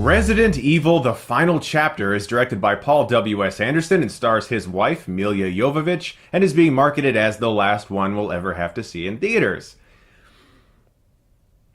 Resident Evil: The Final Chapter is directed by Paul W.S. Anderson and stars his wife, Milla Jovovich, and is being marketed as the last one we'll ever have to see in theaters.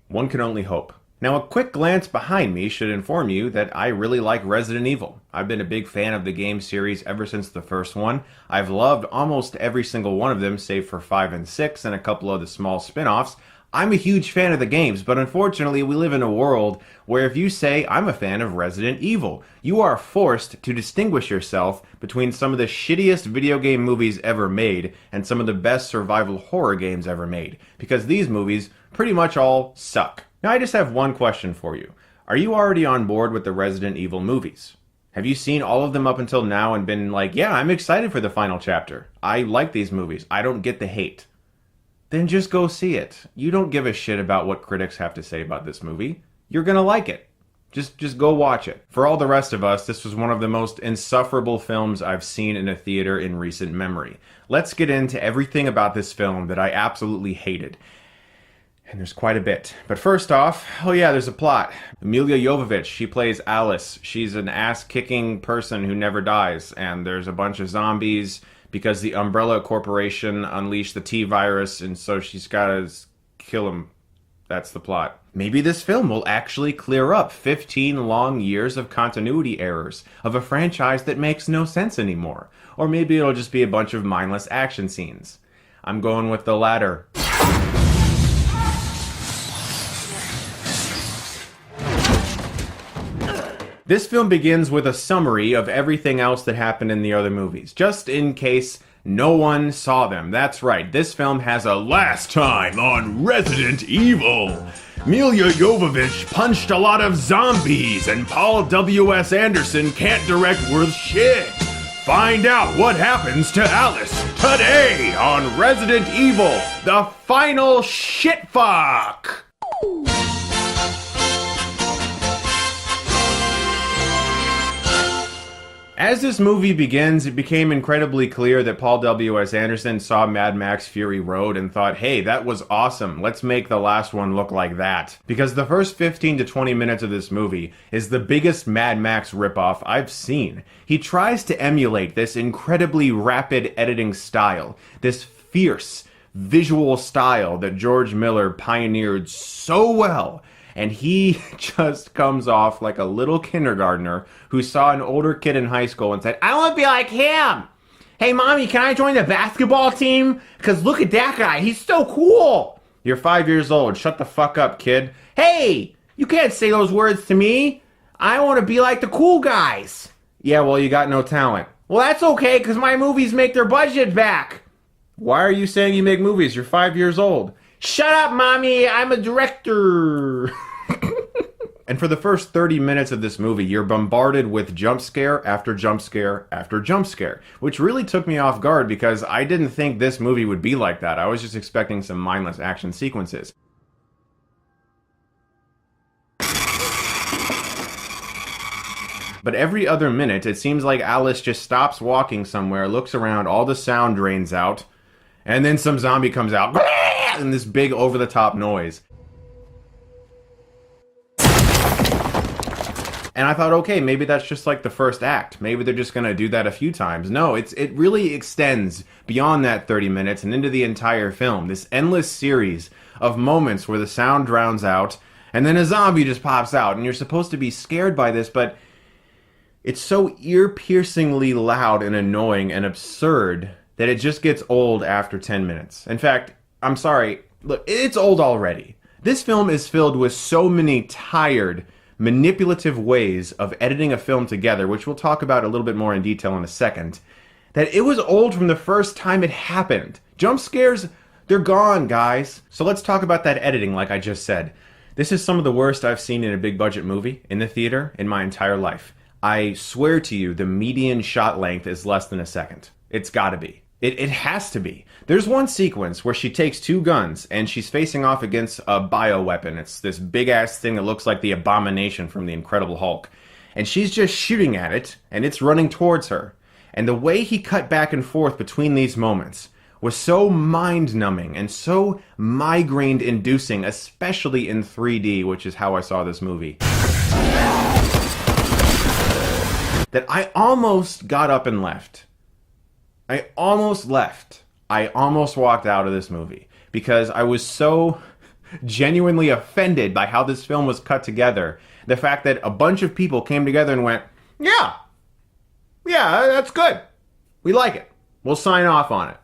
One can only hope. Now, a quick glance behind me should inform you that I really like Resident Evil. I've been a big fan of the game series ever since the first one. I've loved almost every single one of them, save for 5 and 6 and a couple of the small spin-offs. I'm a huge fan of the games, but unfortunately we live in a world where if you say, I'm a fan of Resident Evil, you are forced to distinguish yourself between some of the shittiest video game movies ever made and some of the best survival horror games ever made, because these movies pretty much all suck. Now I just have one question for you. Are you already on board with the Resident Evil movies? Have you seen all of them up until now and been like, yeah, I'm excited for the final chapter. I like these movies. I don't get the hate. Then just go see it. You don't give a shit about what critics have to say about this movie. You're gonna like it. Just go watch it. For all the rest of us, this was one of the most insufferable films I've seen in a theater in recent memory. Let's get into everything about this film that I absolutely hated. And there's quite a bit. But first off, oh yeah, there's a plot. Milla Jovovich, she plays Alice. She's an ass-kicking person who never dies. And there's a bunch of zombies because the Umbrella Corporation unleashed the T-virus, and so she's gotta kill him. That's the plot. Maybe this film will actually clear up 15 long years of continuity errors of a franchise that makes no sense anymore. Or maybe it'll just be a bunch of mindless action scenes. I'm going with the latter. This film begins with a summary of everything else that happened in the other movies, just in case no one saw them. That's right, this film has a last time on Resident Evil. Milla Jovovich punched a lot of zombies, and Paul W.S. Anderson can't direct worth shit. Find out what happens to Alice today on Resident Evil: The Final Shitfuck. As this movie begins, it became incredibly clear that Paul W.S. Anderson saw Mad Max Fury Road and thought, hey, that was awesome, let's make the last one look like that. Because the first 15 to 20 minutes of this movie is the biggest Mad Max ripoff I've seen. He tries to emulate this incredibly rapid editing style, this fierce visual style that George Miller pioneered so well. And he just comes off like a little kindergartner who saw an older kid in high school and said, I want to be like him. Hey, Mommy, can I join the basketball team? Because look at that guy. He's so cool. You're 5 years old. Shut the fuck up, kid. Hey, you can't say those words to me. I want to be like the cool guys. Yeah, well, you got no talent. Well, that's okay, because my movies make their budget back. Why are you saying you make movies? You're 5 years old. Shut up, Mommy, I'm a director. And for the first 30 minutes of this movie, you're bombarded with jump scare after jump scare after jump scare, which really took me off guard because I didn't think this movie would be like that. I was just expecting some mindless action sequences. But every other minute, it seems like Alice just stops walking somewhere, looks around, all the sound drains out, and then some zombie comes out. And this big over-the-top noise. And I thought, okay, maybe that's just like the first act. Maybe they're just gonna do that a few times. No, it really extends beyond that 30 minutes and into the entire film. This endless series of moments where the sound drowns out, and then a zombie just pops out, and you're supposed to be scared by this, but it's so ear-piercingly loud and annoying and absurd that it just gets old after 10 minutes. In fact, I'm sorry, look, it's old already. This film is filled with so many tired, manipulative ways of editing a film together, which we'll talk about a little bit more in detail in a second, that it was old from the first time it happened. Jump scares, they're gone, guys. So let's talk about that editing, like I just said. This is some of the worst I've seen in a big budget movie in the theater in my entire life. I swear to you, the median shot length is less than a second. It's gotta be. It has to be. There's one sequence where she takes two guns and she's facing off against a bioweapon. It's this big-ass thing that looks like the Abomination from the Incredible Hulk. And she's just shooting at it, and it's running towards her. And the way he cut back and forth between these moments was so mind-numbing and so migraine-inducing, especially in 3D, which is how I saw this movie. that I almost got up and left. I almost left. I almost walked out of this movie because I was so genuinely offended by how this film was cut together. The fact that a bunch of people came together and went, yeah, that's good. We like it. We'll sign off on it.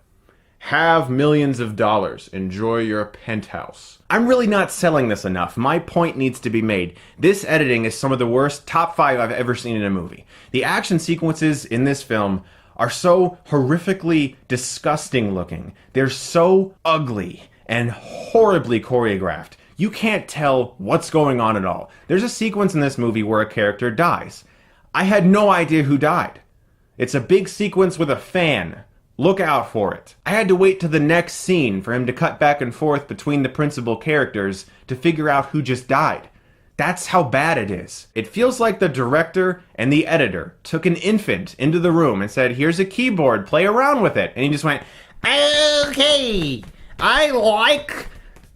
Have millions of dollars. Enjoy your penthouse. I'm really not selling this enough. My point needs to be made. This editing is some of the worst top 5 I've ever seen in a movie. The action sequences in this film are so horrifically disgusting looking. They're so ugly and horribly choreographed. You can't tell what's going on at all. There's a sequence in this movie where a character dies. I had no idea who died. It's a big sequence with a fan. Look out for it. I had to wait to the next scene for him to cut back and forth between the principal characters to figure out who just died. That's how bad it is. It feels like the director and the editor took an infant into the room and said, here's a keyboard, play around with it. And he just went, okay, I like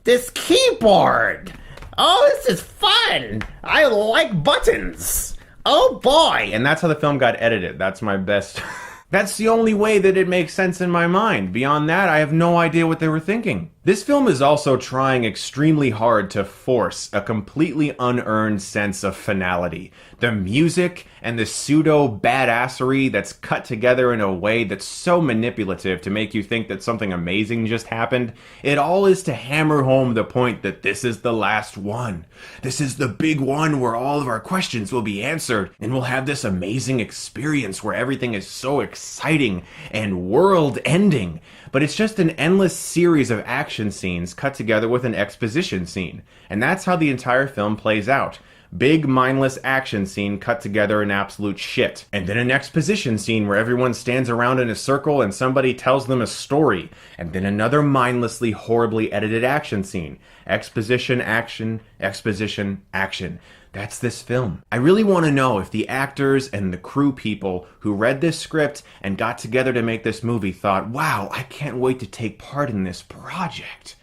this keyboard. Oh, this is fun. I like buttons. Oh boy. And that's how the film got edited. That's my best... That's the only way that it makes sense in my mind. Beyond that, I have no idea what they were thinking. This film is also trying extremely hard to force a completely unearned sense of finality. The music and the pseudo-badassery that's cut together in a way that's so manipulative to make you think that something amazing just happened, it all is to hammer home the point that this is the last one. This is the big one where all of our questions will be answered, and we'll have this amazing experience where everything is so exciting and world-ending. But it's just an endless series of action scenes cut together with an exposition scene. And that's how the entire film plays out. Big, mindless action scene cut together in absolute shit. And then an exposition scene where everyone stands around in a circle and somebody tells them a story. And then another mindlessly, horribly edited action scene. Exposition, action, exposition, action. That's this film. I really want to know if the actors and the crew people who read this script and got together to make this movie thought, wow, I can't wait to take part in this project.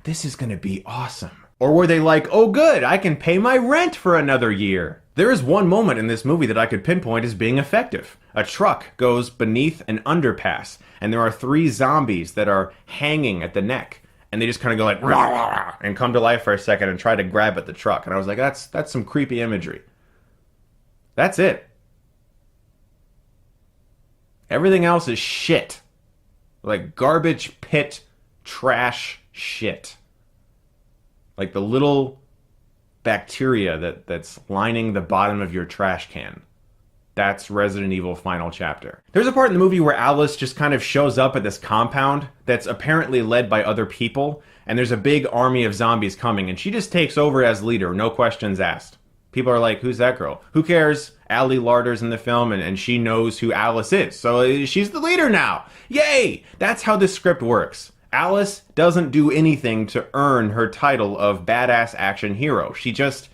This is going to be awesome. Or were they like, oh good, I can pay my rent for another year. There is one moment in this movie that I could pinpoint as being effective. A truck goes beneath an underpass, and there are 3 zombies that are hanging at the neck. And they just kind of go like, rah, rah, rah, and come to life for a second and try to grab at the truck. And I was like, that's some creepy imagery. That's it. Everything else is shit. Like garbage pit trash shit. Like the little bacteria that's lining the bottom of your trash can. That's Resident Evil Final Chapter. There's a part in the movie where Alice just kind of shows up at this compound that's apparently led by other people, and there's a big army of zombies coming, and she just takes over as leader, no questions asked. People are like, who's that girl? Who cares? Ali Larter's in the film, and she knows who Alice is, so she's the leader now. Yay! That's how this script works. Alice doesn't do anything to earn her title of badass action hero. She just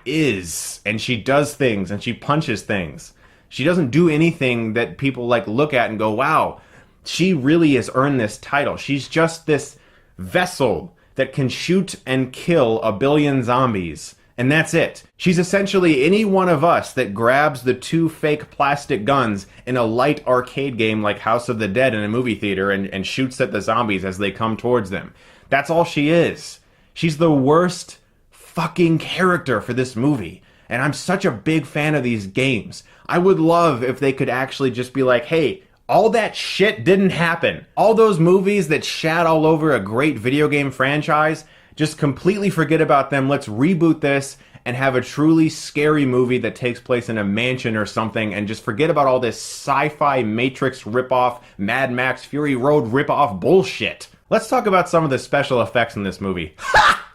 is, and she does things, and she punches things. She doesn't do anything that people like look at and go, wow, she really has earned this title. She's just this vessel that can shoot and kill a billion zombies. And that's it. She's essentially any one of us that grabs the 2 fake plastic guns in a light arcade game like House of the Dead in a movie theater and shoots at the zombies as they come towards them. That's all she is. She's the worst fucking character for this movie. And I'm such a big fan of these games. I would love if they could actually just be like, hey, all that shit didn't happen. All those movies that shat all over a great video game franchise, just completely forget about them. Let's reboot this and have a truly scary movie that takes place in a mansion or something, and just forget about all this sci-fi Matrix ripoff, Mad Max Fury Road ripoff bullshit. Let's talk about some of the special effects in this movie. Ha!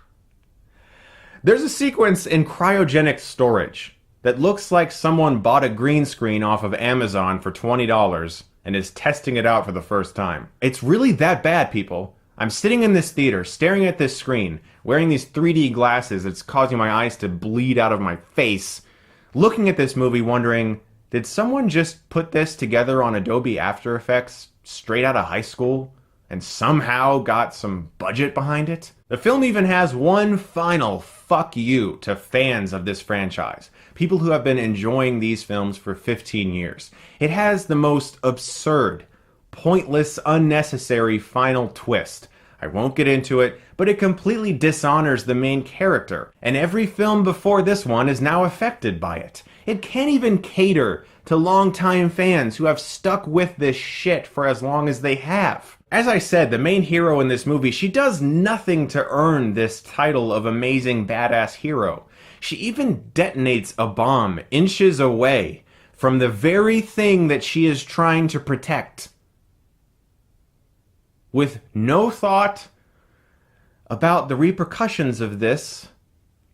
There's a sequence in cryogenic storage that looks like someone bought a green screen off of Amazon for $20 and is testing it out for the first time. It's really that bad, people. I'm sitting in this theater, staring at this screen, wearing these 3D glasses that's causing my eyes to bleed out of my face, looking at this movie wondering, did someone just put this together on Adobe After Effects straight out of high school and somehow got some budget behind it. The film even has one final fuck you to fans of this franchise, people who have been enjoying these films for 15 years. It has the most absurd, pointless, unnecessary final twist. I won't get into it, but it completely dishonors the main character, and every film before this one is now affected by it. It can't even cater to longtime fans who have stuck with this shit for as long as they have. As I said, the main hero in this movie, she does nothing to earn this title of amazing badass hero. She even detonates a bomb inches away from the very thing that she is trying to protect, with no thought about the repercussions of this.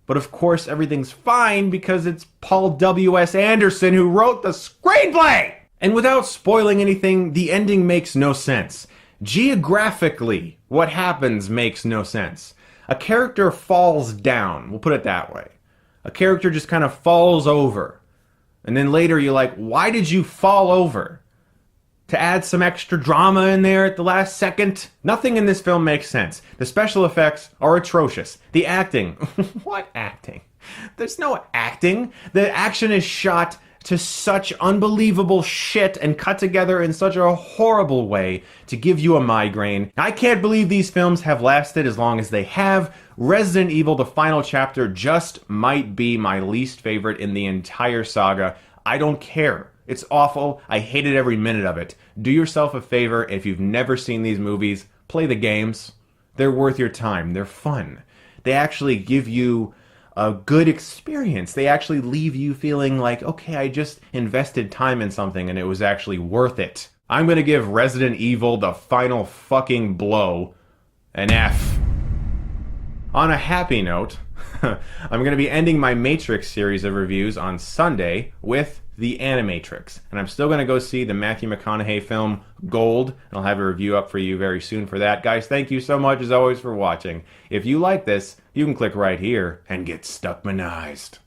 But of course, everything's fine because it's Paul W.S. Anderson who wrote the screenplay! And without spoiling anything, the ending makes no sense. Geographically, what happens makes no sense. A character falls down, we'll put it that way. A character just kind of falls over. And then later you're like, why did you fall over? To add some extra drama in there at the last second? Nothing in this film makes sense. The special effects are atrocious. The acting, what acting? There's no acting. The action is shot to such unbelievable shit and cut together in such a horrible way to give you a migraine. I can't believe these films have lasted as long as they have. Resident Evil, the final chapter, just might be my least favorite in the entire saga. I don't care. It's awful. I hated every minute of it. Do yourself a favor. If you've never seen these movies, play the games. They're worth your time. They're fun. They actually give you a good experience. They actually leave you feeling like, okay, I just invested time in something and it was actually worth it. I'm going to give Resident Evil the final fucking blow an F. On a happy note, I'm going to be ending my Matrix series of reviews on Sunday with The Animatrix. And I'm still going to go see the Matthew McConaughey film Gold. And I'll have a review up for you very soon for that. Guys, thank you so much as always for watching. If you like this, you can click right here and get Stuckmanized.